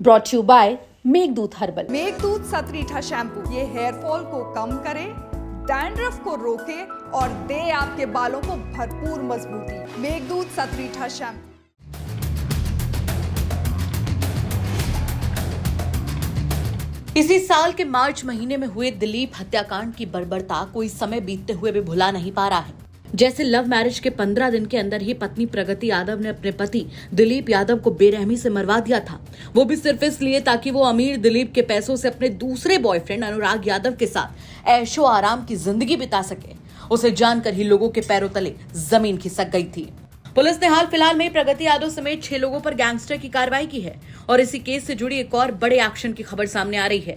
Brought you by Meghdoot herbal. Meghdoot Satritha shampoo ये hair fall को कम करे, डैंड्रफ को रोके और दे आपके बालों को भरपूर मजबूती। मेघदूत सतरीठा शैम्पू। इसी साल के मार्च महीने में हुए दिलीप हत्याकांड की बर्बरता कोई समय बीतते हुए भी भुला नहीं पा रहा है। जैसे लव मैरिज के 15 दिन के अंदर ही पत्नी प्रगति यादव ने अपने पति दिलीप यादव को बेरहमी से मरवा दिया था, वो भी सिर्फ इसलिए ताकि वो अमीर दिलीप के पैसों से अपने दूसरे बॉयफ्रेंड अनुराग यादव के साथ ऐशो आराम की जिंदगी बिता सके। उसे जानकर ही लोगों के पैरों तले जमीन खिसक गई थी। पुलिस ने हाल फिलहाल में प्रगति यादव समेत 6 लोगों पर गैंगस्टर की कार्रवाई की है और इसी केस से जुड़ी एक और बड़े एक्शन की खबर सामने आ रही है।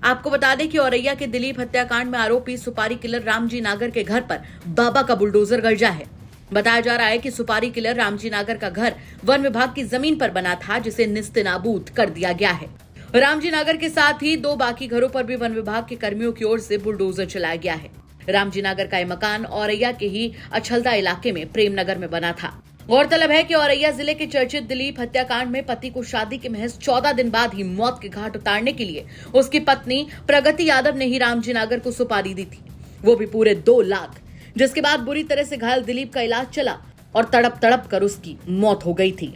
आपको बता दें कि औरैया के दिलीप हत्याकांड में आरोपी सुपारी किलर रामजी नागर के घर पर बाबा का बुलडोजर गरजा है। बताया जा रहा है कि सुपारी किलर रामजी नागर का घर वन विभाग की जमीन पर बना था, जिसे निस्तेनाबूद कर दिया गया है। रामजी नागर के साथ ही 2 बाकी घरों पर भी वन विभाग के कर्मियों की ओर से बुलडोजर चलाया गया है। रामजी नागर का यह मकान औरैया के ही अछलदा इलाके में प्रेम नगर में बना था। गौरतलब है कि औरैया जिले के चर्चित दिलीप हत्याकांड में पति को शादी के महज 14 दिन बाद ही मौत के घाट उतारने के लिए उसकी पत्नी प्रगति यादव ने ही रामजी नागर को सुपारी दी थी, वो भी पूरे 2 लाख, जिसके बाद बुरी तरह से घायल दिलीप का इलाज चला और तड़प तड़प कर उसकी मौत हो गई थी।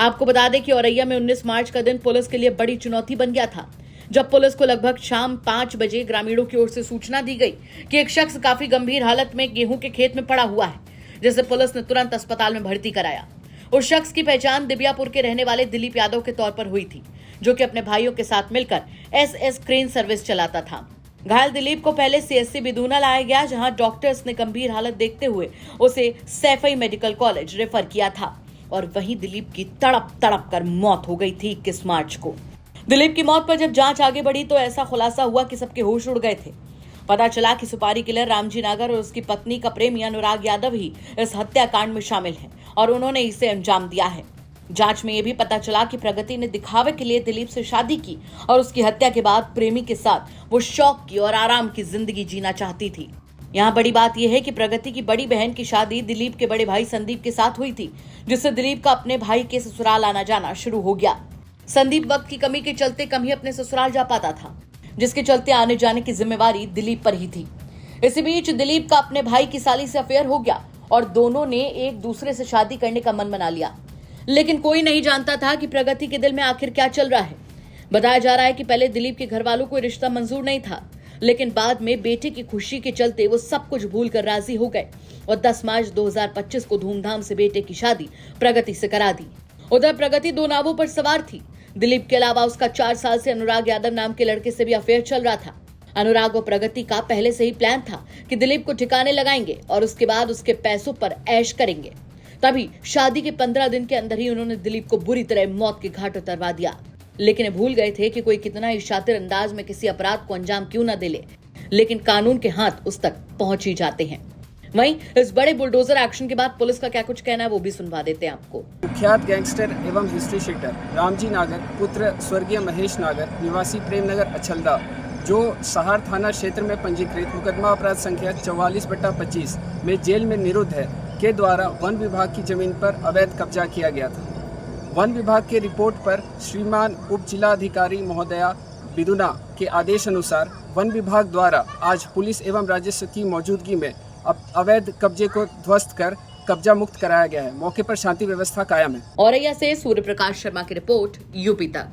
आपको बता दें कि औरैया में 19 मार्च का दिन पुलिस के लिए बड़ी चुनौती बन गया था, जब पुलिस को लगभग शाम 5 बजे ग्रामीणों की ओर से सूचना दी गई कि एक शख्स काफी गंभीर हालत में गेहूं के खेत में पड़ा हुआ है, जिसे पुलिस ने तुरंत अस्पताल में भर्ती कराया। उस शख्स की पहचान दिव्यापुर के रहने वाले दिलीप यादव के तौर पर हुई थी, जो कि अपने भाइयों के साथ मिलकर एसएस क्रेन सर्विस चलाता था। घायल दिलीप को पहले सीएससी बिदूना लाया गया, जहां डॉक्टर्स ने गंभीर हालत देखते हुए उसे सैफई मेडिकल कॉलेज रेफर किया था और वहीं दिलीप की तड़प तड़प कर मौत हो गई थी 21 मार्च को। दिलीप की मौत पर जब जांच आगे बढ़ी तो ऐसा खुलासा हुआ कि सबके होश उड़ गए थे। पता चला कि सुपारी किलर रामजी नागर और उसकी पत्नी का प्रेमी अनुराग यादव ही इस हत्याकांड में शामिल हैं और उन्होंने इसे अंजाम दिया है। जांच में यह भी पता चला कि प्रगति ने दिखावे के लिए दिलीप से शादी की और उसकी हत्या के बाद प्रेमी के साथ वो शौक की और आराम की जिंदगी जीना चाहती थी। यहाँ बड़ी बात यह है कि प्रगति की बड़ी बहन की शादी दिलीप के बड़े भाई संदीप के साथ हुई थी, जिससे दिलीप का अपने भाई के ससुराल आना जाना शुरू हो गया। संदीप वक्त की कमी के चलते कम ही अपने ससुराल जा पाता था, जिसके चलते आने जाने की जिम्मेवारी दिलीप पर ही थी। इसी बीच दिलीप का अपने भाई की साली से अफेयर हो गया और दोनों ने एक दूसरे से शादी करने का मन बना लिया, लेकिन कोई नहीं जानता था कि प्रगति के दिल में आखिर क्या चल रहा है। बताया जा रहा है कि पहले दिलीप के घर वालों को रिश्ता मंजूर नहीं था, लेकिन बाद में बेटे की खुशी के चलते वो सब कुछ भूल कर राजी हो गए और 10 मार्च 2025 को धूमधाम से बेटे की शादी प्रगति से करा दी। उधर प्रगति 2 नावों पर सवार थी। दिलीप के अलावा उसका 4 साल से अनुराग यादव नाम के लड़के से भी अफेयर चल रहा था। अनुराग और प्रगति का पहले से ही प्लान था कि दिलीप को ठिकाने लगाएंगे और उसके बाद उसके पैसों पर ऐश करेंगे। तभी शादी के 15 दिन के अंदर ही उन्होंने दिलीप को बुरी तरह मौत के घाट उतरवा दिया, लेकिन भूल गए थे कि कोई कितना ही शातिर अंदाज में किसी अपराध को अंजाम क्यों न दे, लेकिन कानून के हाथ उस तक पहुंच ही जाते हैं। वहीं इस बड़े बुलडोजर एक्शन के बाद पुलिस का क्या कुछ कहना है वो भी सुनवा देते हैं आपको। कुख्यात गैंगस्टर एवं हिस्ट्री शीटर रामजी नागर पुत्र स्वर्गीय महेश नागर निवासी प्रेम नगर अछलदा, जो सहार थाना क्षेत्र में पंजीकृत मुकदमा अपराध संख्या 44/25 में जेल में निरुद्ध है, के द्वारा वन विभाग की जमीन पर अवैध कब्जा किया गया था। वन विभाग के रिपोर्ट पर श्रीमान उप जिलाधिकारी महोदया बिदुना के आदेश अनुसार वन विभाग द्वारा आज पुलिस एवं राजस्व की मौजूदगी में अवैध कब्जे को ध्वस्त कर कब्जा मुक्त कराया गया है। मौके पर शांति व्यवस्था कायम है। औरैया से सूर्य प्रकाश शर्मा की रिपोर्ट, यूपी तक।